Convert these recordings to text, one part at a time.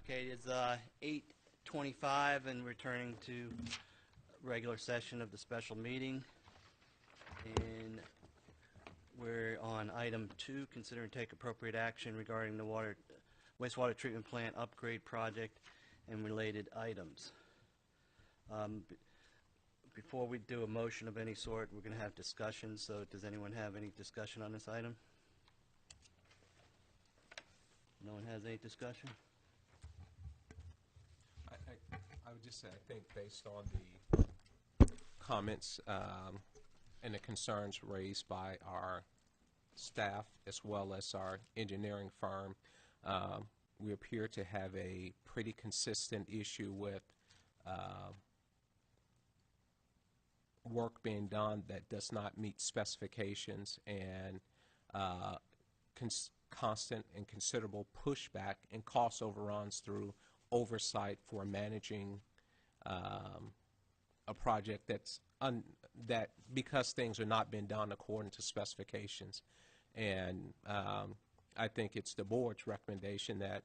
Okay, it's 8:25 and returning to regular session of the special meeting. And we're on item 2, consider and take appropriate action regarding the wastewater treatment plant upgrade project and related items. Before we do a motion of any sort, we're going to have discussion. So does anyone have any discussion on this item? No one has any discussion? I would just say, I think based on the comments and the concerns raised by our staff as well as our engineering firm, we appear to have a pretty consistent issue with work being done that does not meet specifications and constant and considerable pushback and cost overruns through oversight for managing a project that because things are not being done according to specifications. And I think it's the board's recommendation that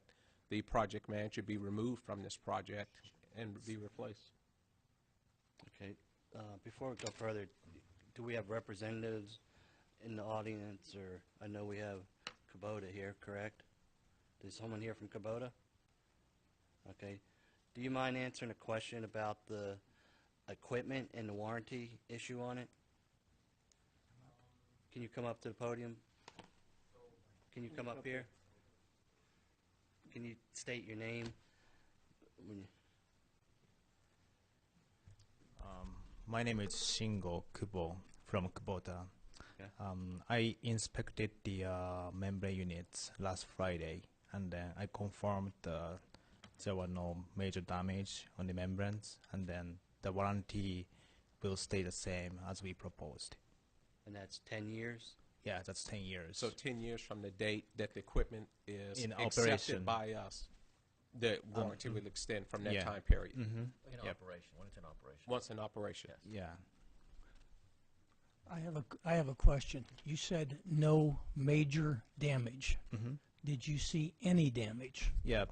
the project manager be removed from this project and be replaced. Okay. Before we go further, do we have representatives in the audience? Or I know we have Kubota here, correct? Is someone here from Kubota? Okay. Do you mind answering a question about the equipment and the warranty issue on it? Can you come up to the podium? Can you come up here? Can you state your name? My name is Shingo Kubo from Kubota. Okay. I inspected the membrane units last Friday, and then I confirmed there were no major damage on the membranes, and then the warranty will stay the same as we proposed. And that's 10 years? Yeah, that's 10 years. So 10 years from the date that the equipment is In accepted operation. by us, the warranty will extend from that yeah. time period. Mm-hmm. In Yep. operation, when it's in operation. Once in operation. Yes. Yeah. I have a question. You said no major damage. Mm-hmm. Did you see any damage? Yeah,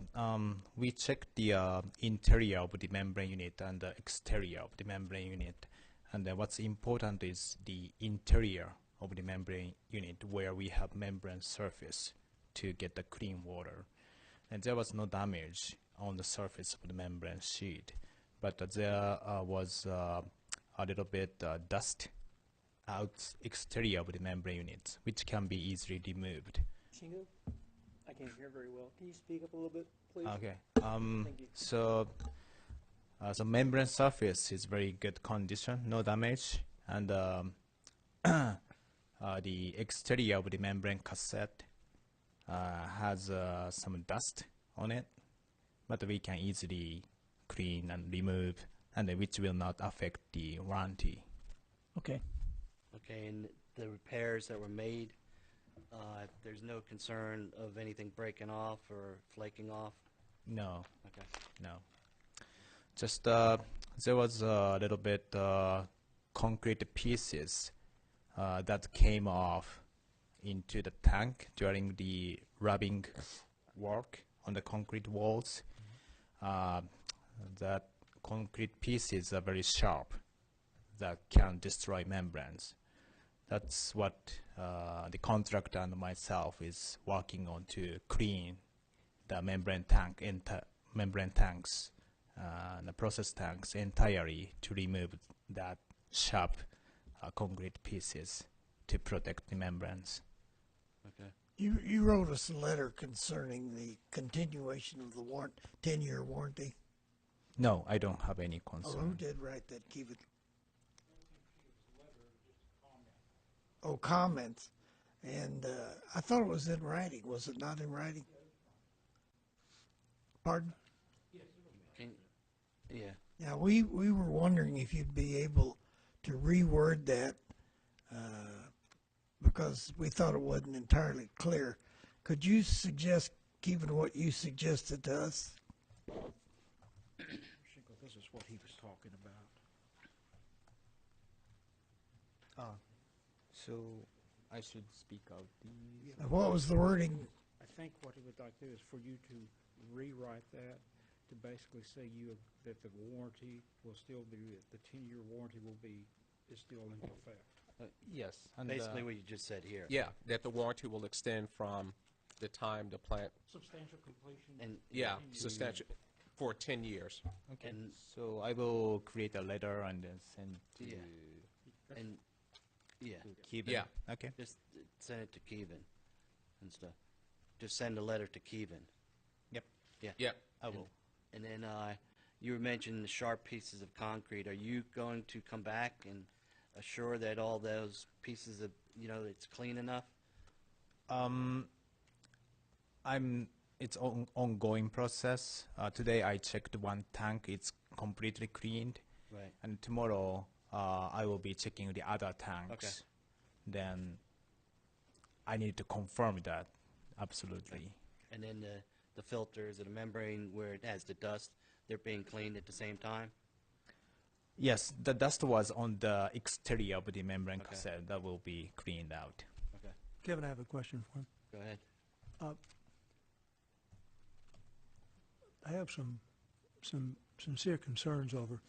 we checked the interior of the membrane unit and the exterior of the membrane unit. And what's important is the interior of the membrane unit where we have membrane surface to get the clean water. And there was no damage on the surface of the membrane sheet. But there was a little bit dust out exterior of the membrane unit, which can be easily removed. Shingo? I can't hear very well. Can you speak up a little bit, please? Okay. Thank you. So the membrane surface is very good condition, no damage, and the exterior of the membrane cassette has some dust on it, but we can easily clean and remove, and which will not affect the warranty. Okay. Okay, and the repairs that were made, there's no concern of anything breaking off or flaking off? No, Okay. no. Just there was a little bit concrete pieces that came off into the tank during the rubbing work on the concrete walls. That concrete pieces are very sharp that can destroy membranes. That's what the contractor and myself is working on to clean the membrane tank, membrane tanks, the process tanks entirely to remove that sharp concrete pieces to protect the membranes. Okay. You wrote us a letter concerning the continuation of the 10-year warranty. No, I don't have any Oh, who concern. did write that, Kevin? Oh, comments. And I thought it was in writing. Was it not in writing? Pardon? Yeah. Yeah, we were wondering if you'd be able to reword that because we thought it wasn't entirely clear. Could you suggest, Kevin, what you suggested to us? This is what he was talking about. So I should speak out the. What was the wording? I think what he would like to do is for you to rewrite that to basically say that the warranty will still be, the 10-year warranty is still in effect. Yes. And Basically what you just said here. Yeah, that the warranty will extend from the time the plant, Substantial completion. And yeah, 10 years. substantial, for 10 years. okay. And- So I will create a letter and then send to Yeah. And, yeah, Kevin. Yeah. Okay. just send it to Kevin and stuff. Just send a letter to Kevin. Yep. Yeah. Yeah, I will. And then you were mentioning the sharp pieces of concrete. Are you going to come back and assure that all those pieces of, it's clean enough? It's ongoing process. Today I checked one tank. It's completely cleaned. Right. And tomorrow I will be checking the other tanks. Okay. Then I need to confirm that. Absolutely. And then the filters and the membrane where it has the dust, they're being cleaned at the same time? Yes, the dust was on the exterior of the membrane Okay. cassette. That will be cleaned out. Okay, Kevin, I have a question for him. go ahead. I have some sincere concerns over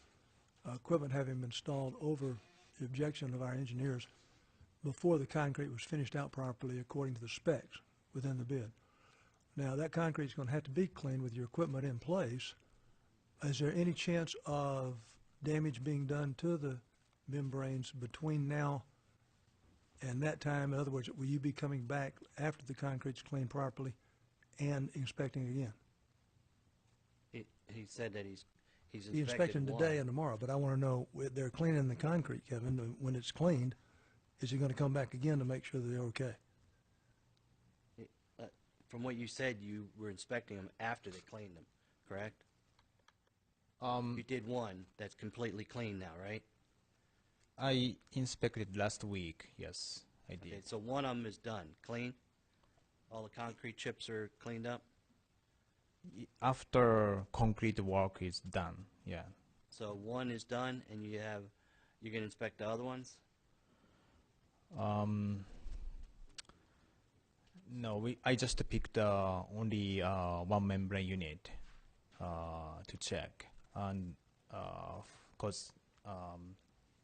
equipment having been installed over the objection of our engineers before the concrete was finished out properly according to the specs within the bid. Now, that concrete is going to have to be cleaned with your equipment in place. Is there any chance of damage being done to the membranes between now and that time? In other words, will you be coming back after the concrete's cleaned properly and inspecting again? He said that he's He's inspected inspecting one. today and tomorrow, but I want to know, they're cleaning the concrete, Kevin, when it's cleaned, is he going to come back again to make sure that they're okay? From what you said, you were inspecting them after they cleaned them, correct? You did one that's completely clean now, right? I inspected last week. Yes, I did. Okay, so one of them is done, clean? All the concrete chips are cleaned up? After concrete work is done, yeah. So one is done, and you're going to inspect the other ones? No, I just picked only one membrane unit to check, and because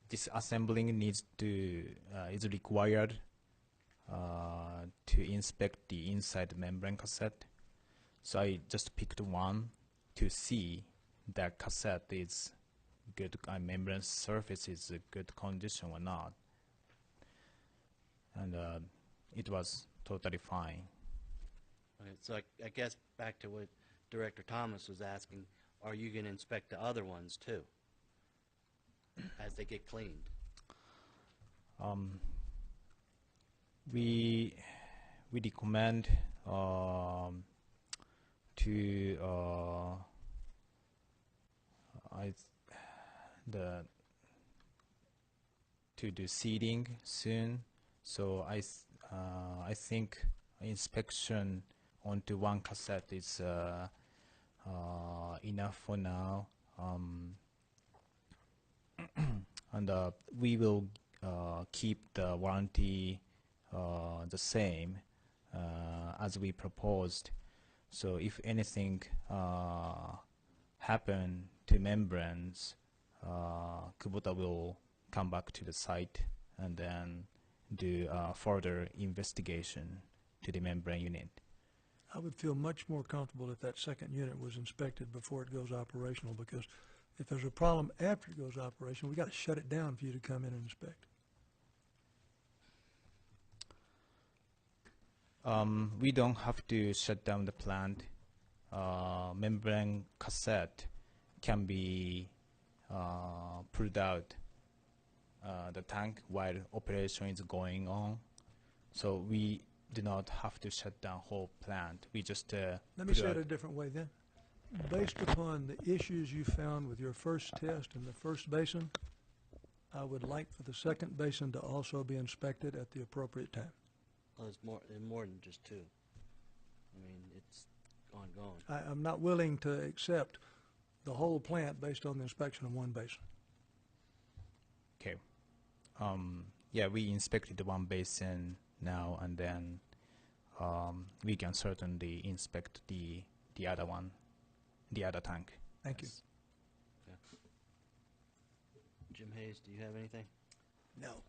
disassembling is required to inspect the inside membrane cassette. So I just picked one to see that cassette is good, membrane surface is a good condition or not, and it was totally fine. Okay, so I guess back to what Director Thomas was asking, are you going to inspect the other ones too, as they get cleaned? We recommend to to do seeding soon. So I think inspection onto one cassette is enough for now. And we will keep the warranty the same as we proposed. So if anything happen to membranes, Kubota will come back to the site and then do further investigation to the membrane unit. I would feel much more comfortable if that second unit was inspected before it goes operational, because if there's a problem after it goes operational, we got to shut it down for you to come in and inspect. We don't have to shut down the plant. Membrane cassette can be pulled out the tank while operation is going on. So we do not have to shut down whole plant. We just Let me put say it out- a different way then. Based upon the issues you found with your first test in the first basin, I would like for the second basin to also be inspected at the appropriate time. Well, there's more than just two. I mean, it's ongoing. I'm not willing to accept the whole plant based on the inspection of one basin. Okay. Yeah, we inspected one basin now, and then we can certainly inspect the other one, the other tank. Thank you. Jim Hayes, do you have anything? No.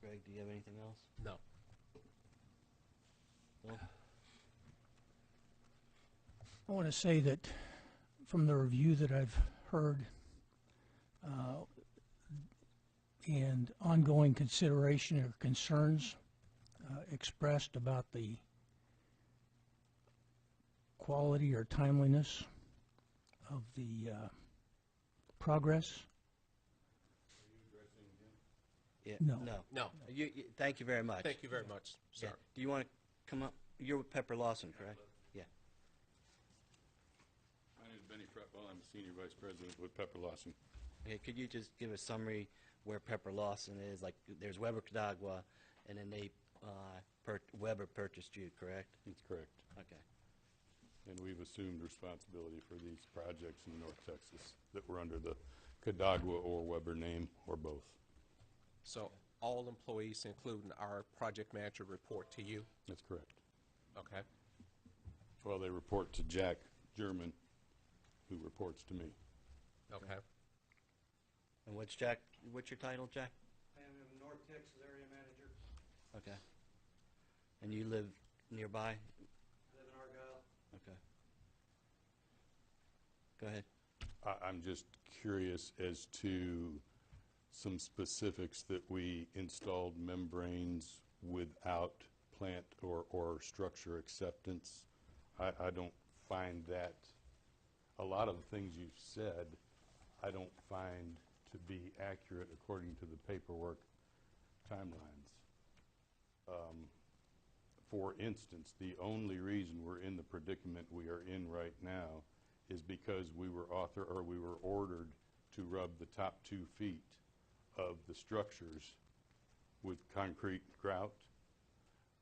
Greg, do you have anything else? No. Bill? I want to say that from the review that I've heard and ongoing consideration or concerns expressed about the quality or timeliness of the progress. Yeah. No. No. Thank you very much. Thank you very much, sir. Yeah. Do you want to come up? You're with Pepper Lawson, correct? Yeah. My name is Benny Fretwell. I'm Senior Vice President with Pepper Lawson. Okay, could you just give a summary where Pepper Lawson is? Like, there's Weber Cadagua, and then Weber purchased you, correct? That's correct. Okay. And we've assumed responsibility for these projects in North Texas that were under the Cadagua or Weber name, or both. So all employees, including our project manager, report to you? That's correct. Okay. Well, they report to Jack German, who reports to me. Okay. And what's your title, Jack? I am a North Texas area manager. Okay. And you live nearby? I live in Argyle. Okay. Go ahead. I'm just curious as to some specifics that we installed membranes without plant or structure acceptance. I don't find that, a lot of the things you've said, I don't find to be accurate according to the paperwork timelines. For instance, the only reason we're in the predicament we are in right now is because we were ordered to rub the top 2 feet of the structures with concrete grout.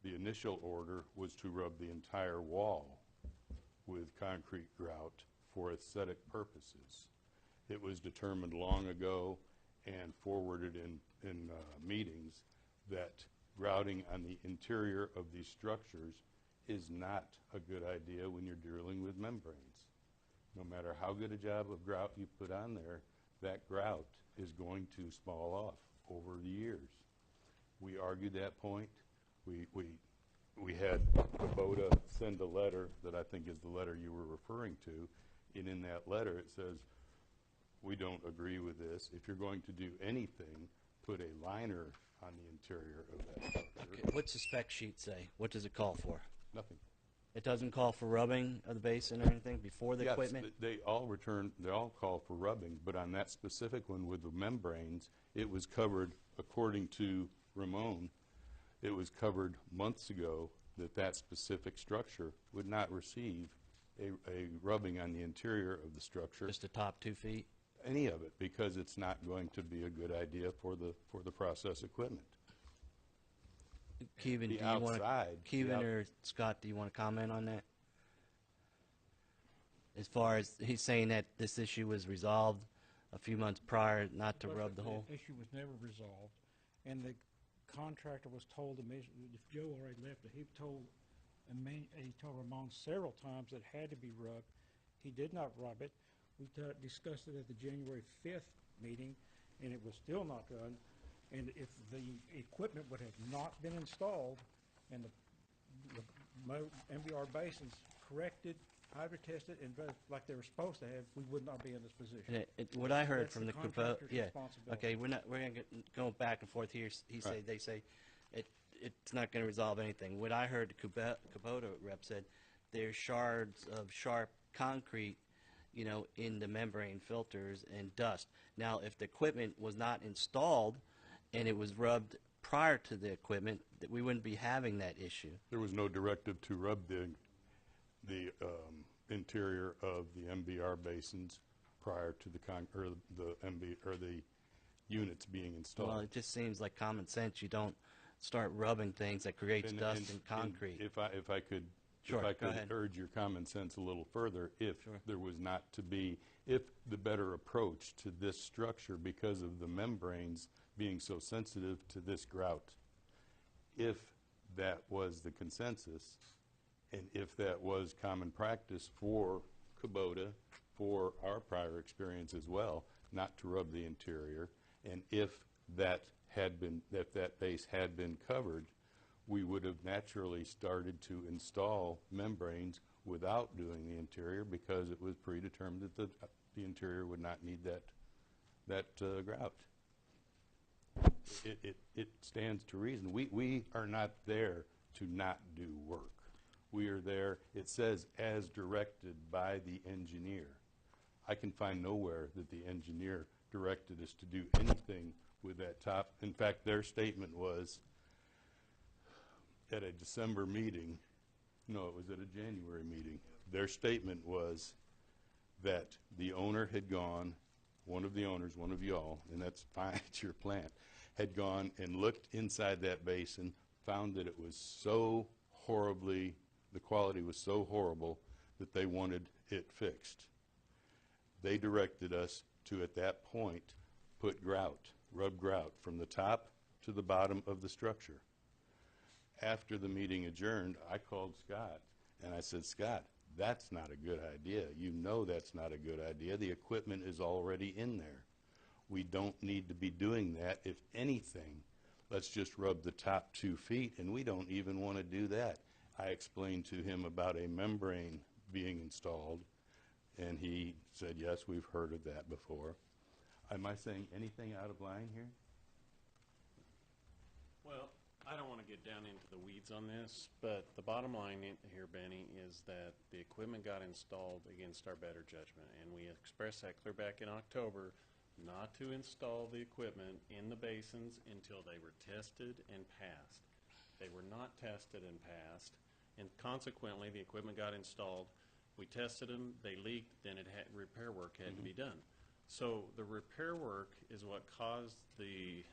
The initial order was to rub the entire wall with concrete grout for aesthetic purposes. It was determined long ago and forwarded in meetings that grouting on the interior of these structures is not a good idea when you're dealing with membranes. No matter how good a job of grout you put on there, that grout is going to fall off over the years. We argued that point. We had Kubota send a letter that I think is the letter you were referring to, and in that letter it says, we don't agree with this. If you're going to do anything, put a liner on the interior of that structure. Okay. What's the spec sheet say? What does it call for? Nothing. It doesn't call for rubbing of the basin or anything before the equipment? Yes, they all call for rubbing, but on that specific one with the membranes, it was covered, according to Ramon, it was covered months ago that specific structure would not receive a rubbing on the interior of the structure. Just the top 2 feet? Any of it, because it's not going to be a good idea for the process equipment. Keevan, The do you want to? outside, Keevan the or Scott, do you want to comment on that? As far as he's saying that this issue was resolved a few months prior, not to But rub the hole. The issue was never resolved, and the contractor was told, if Joe already left it, he told Ramon several times that it had to be rubbed. He did not rub it. We discussed it at the January 5th meeting, and it was still not done. And if the equipment would have not been installed and the MBR basins corrected, hydro tested, and like they were supposed to have, we would not be in this position. What I heard That's from the the Kubota, contractor's yeah, responsibility. okay, we're going to go back and forth here. They say it's not going to resolve anything. What I heard the Kubota rep said, there's shards of sharp concrete, in the membrane filters and dust. Now, if the equipment was not installed and it was rubbed prior to the equipment, that we wouldn't be having that issue. There was no directive to rub the interior of the MBR basins prior to the units being installed. Well, it just seems like common sense. You don't start rubbing things that creates dust and concrete. If I could Sure, go ahead. urge your common sense a little further, if Sure. there was not to be, if the better approach to this structure, because of the membranes being so sensitive to this grout, if that was the consensus, and if that was common practice for Kubota, for our prior experience as well, not to rub the interior, and if that base had been covered, we would have naturally started to install membranes without doing the interior because it was predetermined that the interior would not need that grout. It stands to reason. We are not there to not do work. We are there, it says, as directed by the engineer. I can find nowhere that the engineer directed us to do anything with that top. In fact, their statement was at a December meeting, no, it was at a January meeting. Their statement was that the owner had gone, one of the owners, one of y'all, and that's fine, it's your plant, had gone and looked inside that basin, found that it was so horribly, the quality was so horrible that they wanted it fixed. They directed us to, at that point, put grout, rub grout from the top to the bottom of the structure. After the meeting adjourned, I called Scott and I said, Scott, that's not a good idea. You know that's not a good idea. The equipment is already in there. We don't need to be doing that. If anything, let's just rub the top 2 feet, and we don't even want to do that. I explained to him about a membrane being installed, and he said, yes, we've heard of that before. Am I saying anything out of line here? Well, I don't want to get down into the weeds on this, but the bottom line here, Benny, is that the equipment got installed against our better judgment, and we expressed that clear back in October not to install the equipment in the basins until they were tested and passed. They were not tested and passed, and consequently the equipment got installed. We tested them, they leaked, then repair work had to be done. So the repair work is what caused the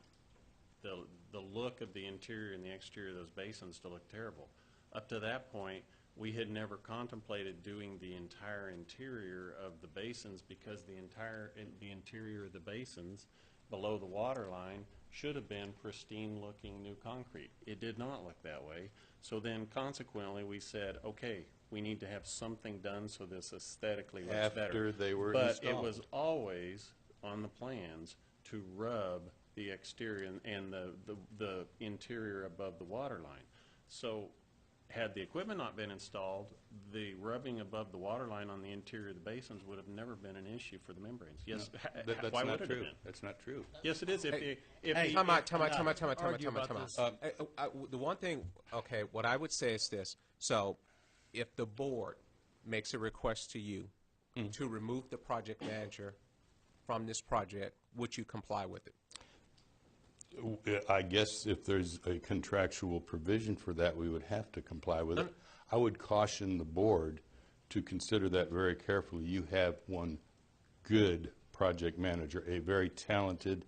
look of the interior and the exterior of those basins to look terrible. Up to that point, we had never contemplated doing the entire interior of the basins because the interior of the basins below the water line should have been pristine looking new concrete. It did not look that way. So then consequently we said, okay, we need to have something done so this aesthetically looks better. After they were But installed. it was always on the plans to rub the exterior and the interior above the water line. So had the equipment not been installed, the rubbing above the water line on the interior of the basins would have never been an issue for the membranes. Yes, That's why not would it true. have been? That's not true. Yes, it is. Hey, If Time out. this. The one thing, okay, what I would say is this. So if the board makes a request to you to remove the project manager from this project, would you comply with it? I guess if there's a contractual provision for that, we would have to comply with it. I would caution the board to consider that very carefully. You have one good project manager, a very talented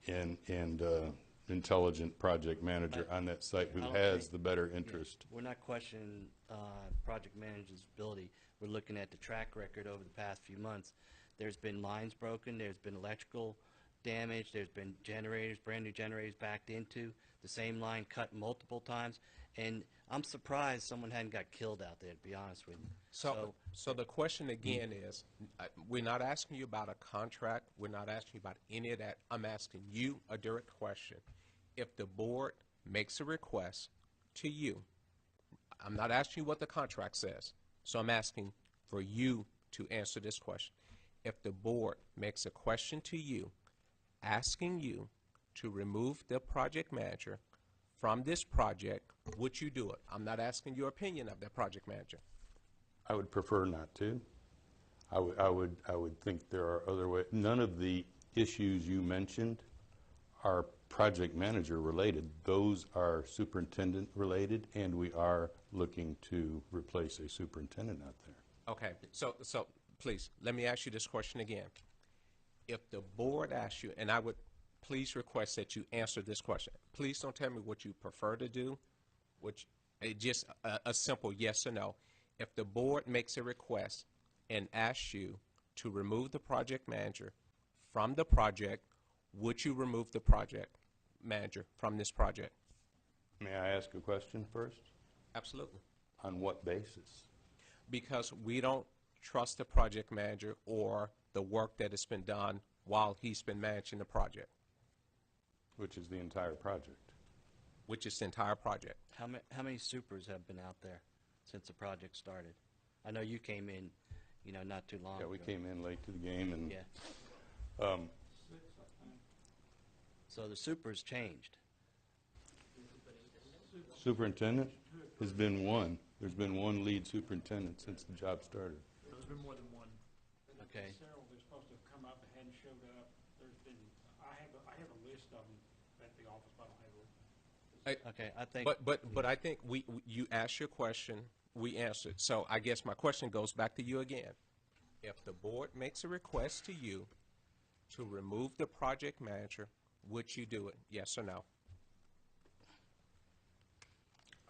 and intelligent project manager on that site who has the better interest. We're not questioning project manager's ability. We're looking at the track record over the past few months. There's been lines broken. There's been electrical damage. There's been generators, brand new generators backed into. The same line cut multiple times. And I'm surprised someone hadn't got killed out there, to be honest with you. So the question again is, we're not asking you about a contract. We're not asking you about any of that. I'm asking you a direct question. If the board makes a request to you, I'm not asking you what the contract says, so I'm asking for you to answer this question. If the board makes a question to you, asking you to remove the project manager from this project, would you do it? I'm not asking your opinion of that project manager. I would prefer not to. I would think there are other ways. None of the issues you mentioned are project manager related. Those are superintendent related, and we are looking to replace a superintendent out there. Okay, so please, let me ask you this question again. If the board asks you, and I would please request that you answer this question. Please don't tell me what you prefer to do, which just a simple yes or no. If the board makes a request and asks you to remove the project manager from the project, would you remove the project manager from this project? May I ask a question first? Absolutely. On what basis? Because we don't trust the project manager or the work that has been done while he's been managing the project, Which is the entire project. which is the entire project. How many supers have been out there since the project started? I know you came in, not too long Yeah, ago. we came in late to the game, and Yeah. So the supers changed. superintendent has been one. There's been one lead superintendent since the job started. There's been more than one. Okay. Several that's supposed to have come up that hadn't showed up. There's been, I have a list of them at the office, but I don't have it. Okay, I think. But I think you asked your question, we answered. So I guess my question goes back to you again. If the board makes a request to you to remove the project manager, would you do it? Yes or no?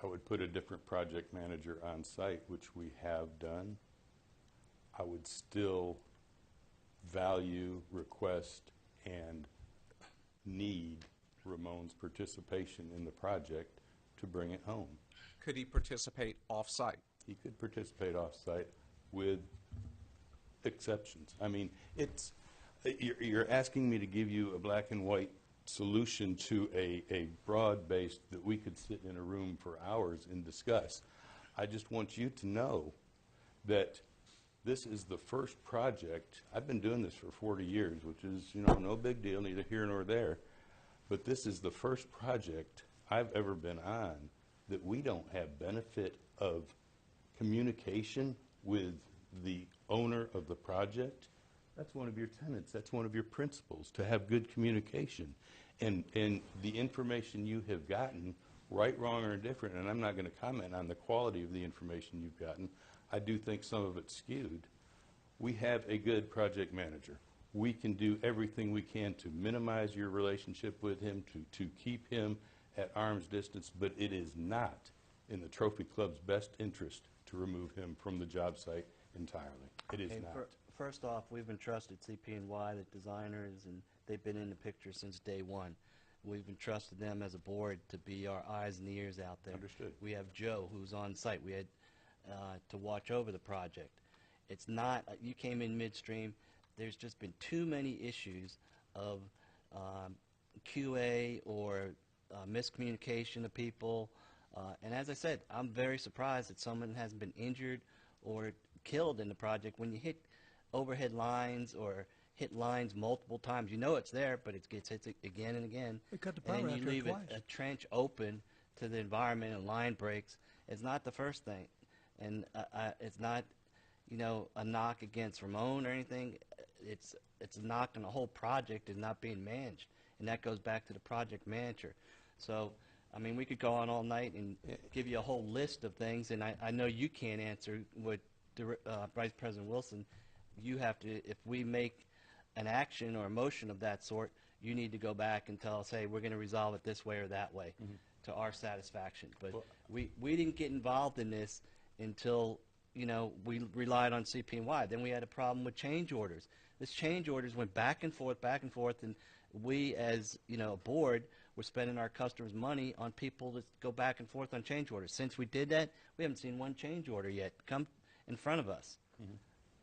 I would put a different project manager on site, which we have done. I would still value, request, and need Ramon's participation in the project to bring it home. Could he participate off-site? He could participate off-site with exceptions. I mean, you're asking me to give you a black and white solution to a broad-based that we could sit in a room for hours and discuss. I just want you to know that this is the first project. I've been doing this for 40 years, which is, no big deal, neither here nor there. But this is the first project I've ever been on that we don't have benefit of communication with the owner of the project. That's one of your tenets. That's one of your principles, to have good communication. And the information you have gotten, right, wrong, or indifferent, and I'm not going to comment on the quality of the information you've gotten. I do think some of it's skewed. We have a good project manager. We can do everything we can to minimize your relationship with him, to keep him at arm's distance, but it is not in the Trophy Club's best interest to remove him from the job site entirely. It is Okay, not. First off, we've entrusted CP&Y, the designers, and they've been in the picture since day one. We've entrusted them as a board to be our eyes and ears out there. Understood. We have Joe, who's on site. We had to watch over the project. It's not, you came in midstream. There's just been too many issues of QA or miscommunication of people. And as I said, I'm very surprised that someone hasn't been injured or killed in the project. When you hit overhead lines or hit lines multiple times, you know it's there, but it gets hit again and again. They cut the And power then out you there leave twice. a trench open to the environment and line breaks. It's not the first thing. And it's not, a knock against Ramon or anything. It's a knock on the whole project is not being managed. And that goes back to the project manager. So, I mean, we could go on all night and give you a whole list of things, and I know you can't answer what Vice President Wilson, you have to, if we make an action or a motion of that sort, you need to go back and tell us, hey, we're going to resolve it this way or that way to our satisfaction. But Well, we didn't get involved in this until, we relied on CP&Y. Then we had a problem with change orders. This change orders went back and forth, and we as, a board were spending our customers' money on people that go back and forth on change orders. Since we did that, we haven't seen one change order yet come in front of us.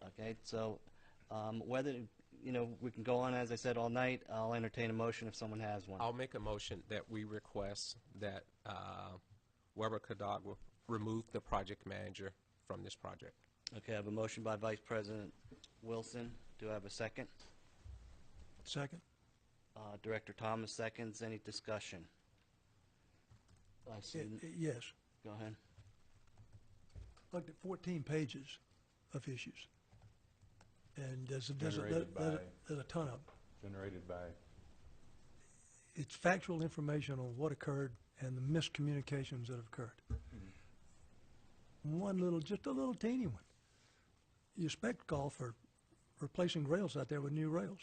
Okay, so whether, we can go on, as I said, all night. I'll entertain a motion if someone has one. I'll make a motion that we request that Weber Cadog remove the project manager from this project. Okay, I have a motion by Vice President Wilson. Do I have a second? Second? Director Thomas seconds. Any discussion? I see. Yes. Go ahead. Looked at 14 pages of issues. And there's Generated a ton of them. Generated by, It's factual information on what occurred and the miscommunications that have occurred. Just a little teeny one. Your spec call for replacing rails out there with new rails.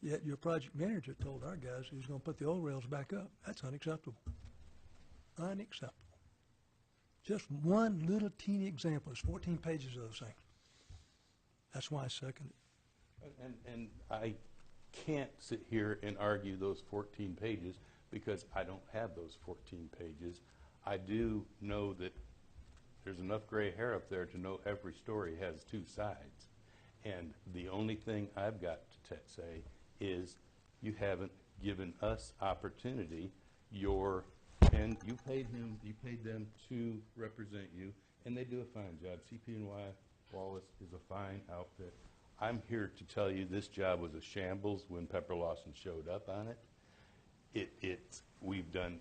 Yet your project manager told our guys he was going to put the old rails back up. That's unacceptable. Unacceptable. Just one little teeny example. There's 14 pages of those things. That's why I second it. and I can't sit here and argue those 14 pages because I don't have those 14 pages. I do know that there's enough gray hair up there to know every story has two sides. And the only thing I've got to say is you haven't given us opportunity. And you paid them to represent you, and they do a fine job. CP&Y Wallace is a fine outfit. I'm here to tell you this job was a shambles when Pepper Lawson showed up on it. We've done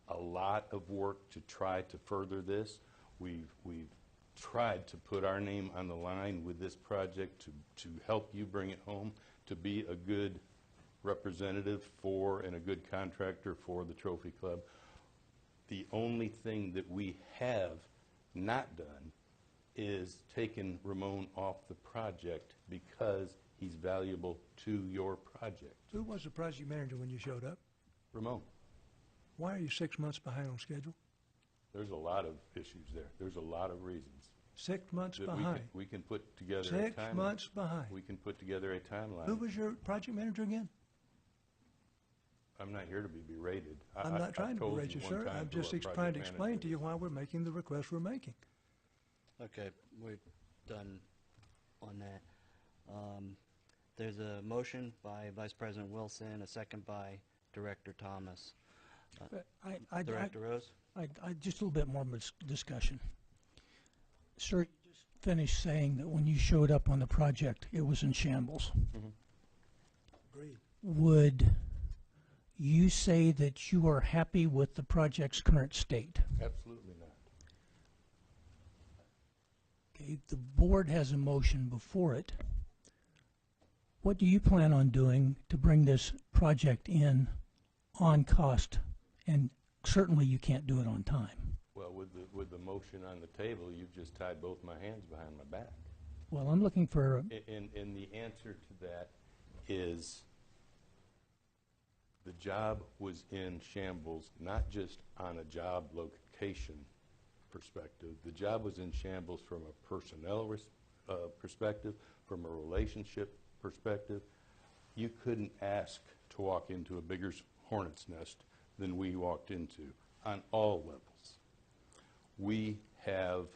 a lot of work to try to further this. We've tried to put our name on the line with this project to help you bring it home, to be a good representative for and a good contractor for the Trophy Club. The only thing that we have not done is taken Ramon off the project because he's valuable to your project. Who was the project manager when you showed up? Ramon, Why are you 6 months behind on schedule? there's a lot of issues there. There's a lot of reasons. 6 months that behind. we can put together a 6 timeline. months behind. We can put together a timeline. Who was your project manager again? I'm not here to be berated. I'm not trying to berate you, sir. I'm just trying to explain to you why we're making the request we're making. Okay, we're done on that. There's a motion by Vice President Wilson, a second by Director Thomas. Director Rose? Just a little bit more discussion. Sir, you just finished saying that when you showed up on the project, it was in shambles. Agreed. Would you say that you are happy with the project's current state? Absolutely not. Okay, the board has a motion before it. What do you plan on doing to bring this project in on cost? And certainly you can't do it on time. Well, with the motion on the table, you've just tied both my hands behind my back. Well, I'm looking for... And the answer to that is the job was in shambles, not just on a job location perspective. The job was in shambles from a personnel perspective, from a relationship perspective. You couldn't ask to walk into a bigger hornet's nest than we walked into on all levels. We have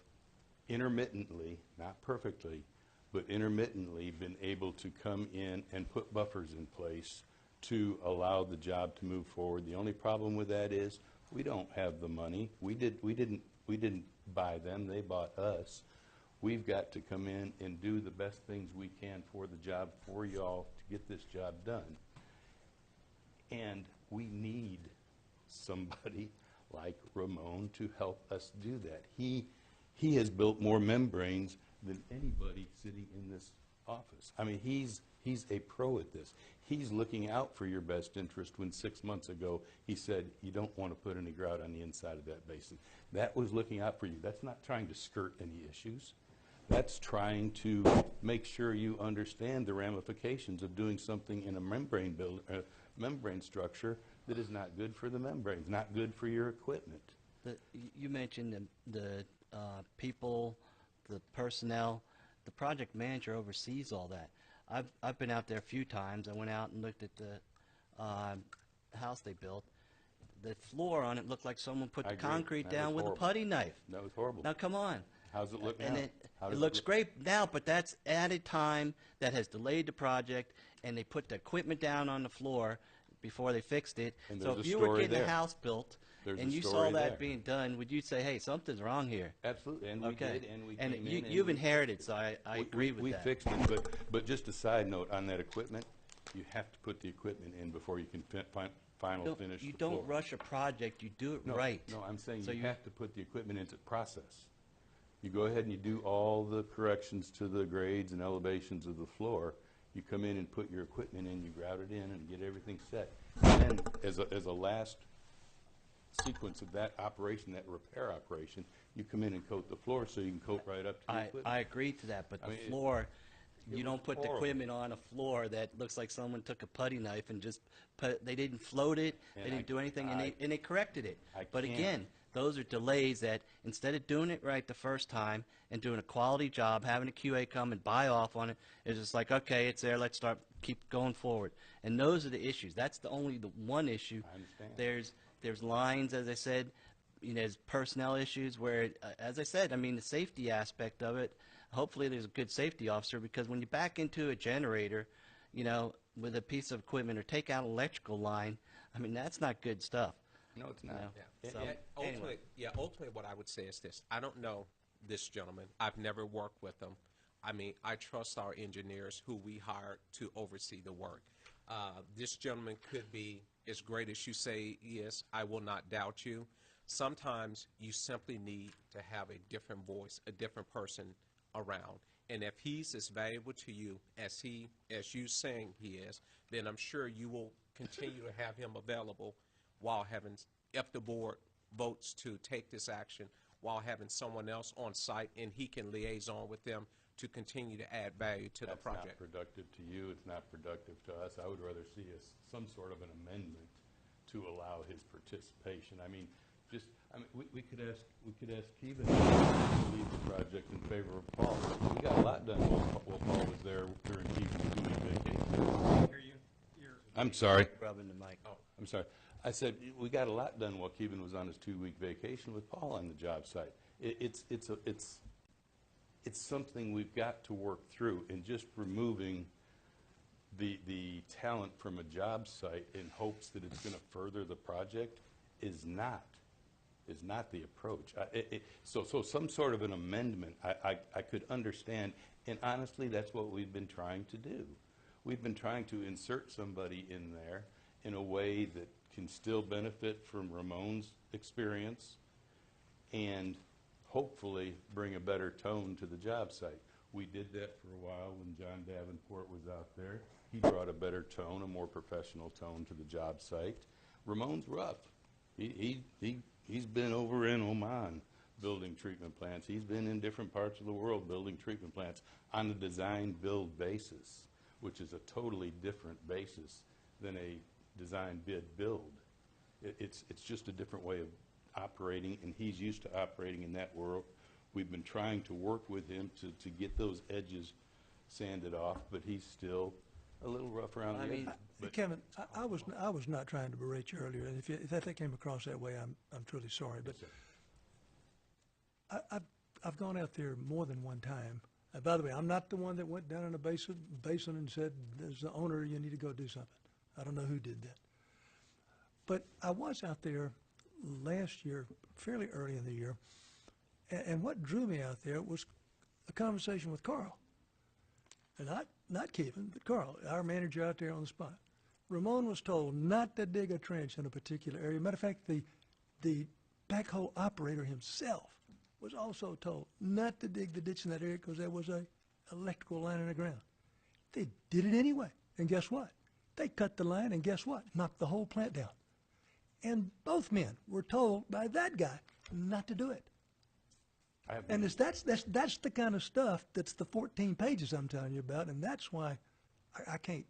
intermittently, not perfectly, but intermittently been able to come in and put buffers in place to allow the job to move forward. The only problem with that is we don't have the money. We didn't buy them, they bought us. We've got to come in and do the best things we can for the job, for y'all, to get this job done. And we need somebody like Ramon to help us do that. He has built more membranes than anybody sitting in this office. I mean, he's a pro at this. He's looking out for your best interest when 6 months ago he said, you don't want to put any grout on the inside of that basin. That was looking out for you. That's not trying to skirt any issues. That's trying to make sure you understand the ramifications of doing something in a membrane structure that is not good for the membranes, not good for your equipment. You mentioned the people, the personnel. The project manager oversees all that. I've been out there a few times. I went out and looked at the house they built. The floor on it looked like someone put the concrete down with a putty knife. That was horrible. Now, come on. How's it look now? And it looks great now, but that's added time that has delayed the project, and they put the equipment down on the floor before they fixed it. And So there's if a you were story getting there. a house built There's and a you saw story that there. being done, would you say, hey, something's wrong here? Absolutely, and we Okay. did, and we And came you, in and you've we- inherited, so I agree with we that. fixed it, but just a side note on that equipment, you have to put the equipment in before you can final finish the You floor. don't rush a project, you do it No, right. No, I'm saying So you you- have to put the equipment into process. You go ahead and you do all the corrections to the grades and elevations of the floor. You come in and put your equipment in, you grout it in, and get everything set. And then, as a last sequence of that operation, that repair operation, you come in and coat the floor so you can coat right up to the equipment. I agree to that, but I the mean, floor, it you was don't put the horrible. equipment on a floor that looks like someone took a putty knife and just they didn't float it, And they didn't do anything, and I- they corrected it. I But can't. again, those are delays that instead of doing it right the first time and doing a quality job, having a QA come and buy off on it, it's just like, okay, it's there, let's keep going forward. And those are the issues. That's the one issue. I understand. There's lines, as I said, there's personnel issues where, as I said, I mean, the safety aspect of it, hopefully there's a good safety officer, because when you back into a generator, with a piece of equipment or take out an electrical line, I mean, that's not good stuff. No, it's you not. know? Yeah. So, Ultimately, anyway. ultimately what I would say is this. I don't know this gentleman. I've never worked with him. I mean, I trust our engineers who we hire to oversee the work. This gentleman could be as great as you say he is. I will not doubt you. Sometimes you simply need to have a different voice, a different person around. And if he's as valuable to you as you saying he is, then I'm sure you will continue to have him available while having, if the board votes to take this action, while having someone else on site and he can liaison with them to continue to add value to the project. That's not productive to you. It's not productive to us. I would rather see some sort of an amendment to allow his participation. I mean, we could ask Keevan to lead the project in favor of Paul. We got a lot done while Paul was there during Keevan's 2-week vacation. I'm sorry. Rubbing the mic. I'm sorry. I said we got a lot done while Keevan was on his 2-week vacation with Paul on the job site. It's something we've got to work through, and just removing the talent from a job site in hopes that it's going to further the project is not the approach. So some sort of an amendment I could understand, and honestly, that's what we've been trying to do. We've been trying to insert somebody in there in a way that can still benefit from Ramon's experience and hopefully bring a better tone to the job site. We did that for a while when John Davenport was out there. He brought a better tone, a more professional tone to the job site. Ramon's rough. He's been over in Oman building treatment plants. He's been in different parts of the world building treatment plants on a design-build basis, which is a totally different basis than a design-bid-build. It's just a different way of operating, and he's used to operating in that world. We've been trying to work with him to get those edges sanded off, but he's still a little rough around the edges. Kevin, I was not trying to berate you earlier, and if that came across that way, I'm truly sorry. But I've gone out there more than one time. By the way, I'm not the one that went down in a basin and said, "There's the owner, you need to go do something." I don't know who did that. But I was out there last year, fairly early in the year, and what drew me out there was a conversation with Carl. And not Kevin, but Carl, our manager out there on the spot. Ramon was told not to dig a trench in a particular area. Matter of fact, the backhoe operator himself was also told not to dig the ditch in that area because there was a electrical line in the ground. They did it anyway, and guess what? They cut the line, and guess what? Knocked the whole plant down. And both men were told by that guy not to do it. And that's the kind of stuff that's the 14 pages I'm telling you about, and that's why I can't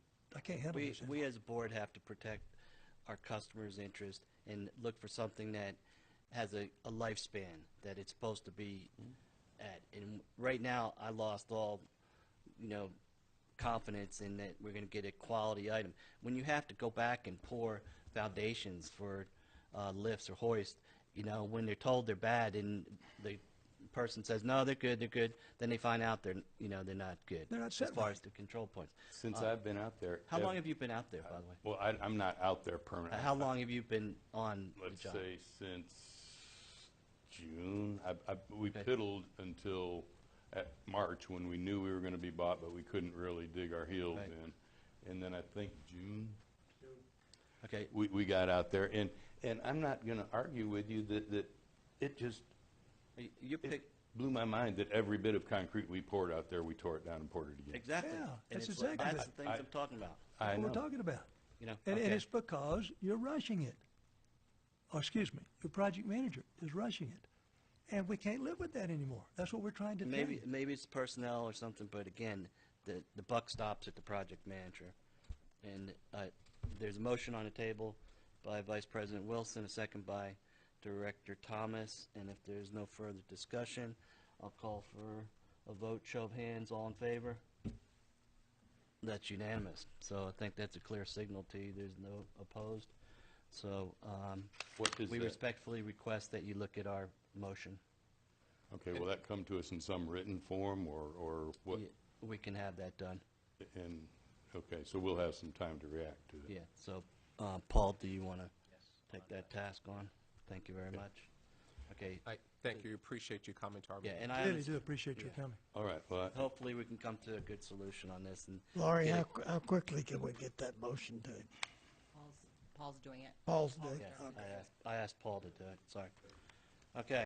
handle this anymore. We as a board have to protect our customers' interest and look for something that has a lifespan that it's supposed to be at. And right now, I lost all, confidence in that we're going to get a quality item. When you have to go back and pour foundations for lifts or hoists, when they're told they're bad and the person says, no, they're good, then they find out they're not good. They're not as set far right. as the control points. Since I've been out there. How long have you been out there, by the way? Well, I'm not out there permanently. How long have you been on Let's the job? say since June. We piddled until at March when we knew we were going to be bought, but we couldn't really dig our heels Right. in. And then I think June, Okay. we got out there. And I'm not going to argue with you that it just You pick blew my mind that every bit of concrete we poured out there, we tore it down and poured it again. exactly. Yeah, And that's it's exactly that's it. the things I'm talking about. I What know. we're talking about. And Okay. it's because you're rushing it. Or excuse me, your project manager is rushing it. And we can't live with that anymore. That's what we're trying to tell you. Maybe it's personnel or something, but again, the buck stops at the project manager. And there's a motion on the table by Vice President Wilson, a second by Director Thomas, and if there's no further discussion, I'll call for a vote. Show of hands, all in favor? That's unanimous. So I think that's a clear signal to you. There's no opposed. So What is we that? respectfully request that you look at our motion. Okay, will that come to us in some written form, or what? Yeah, we can have that done. And, okay, so we'll have some time to react to it. Yeah, so Paul, do you want to take that task on? Thank you very much. Okay, I thank you, appreciate you coming to our yeah, meeting. and I Really understand. do appreciate your Yeah. coming. All right, well, Hopefully, we can come to a good solution on this. And Laurie, get how quickly can we get that motion to him? Paul's doing it. Paul's doing? Yeah, Okay. I asked Paul to do it. Sorry. Okay.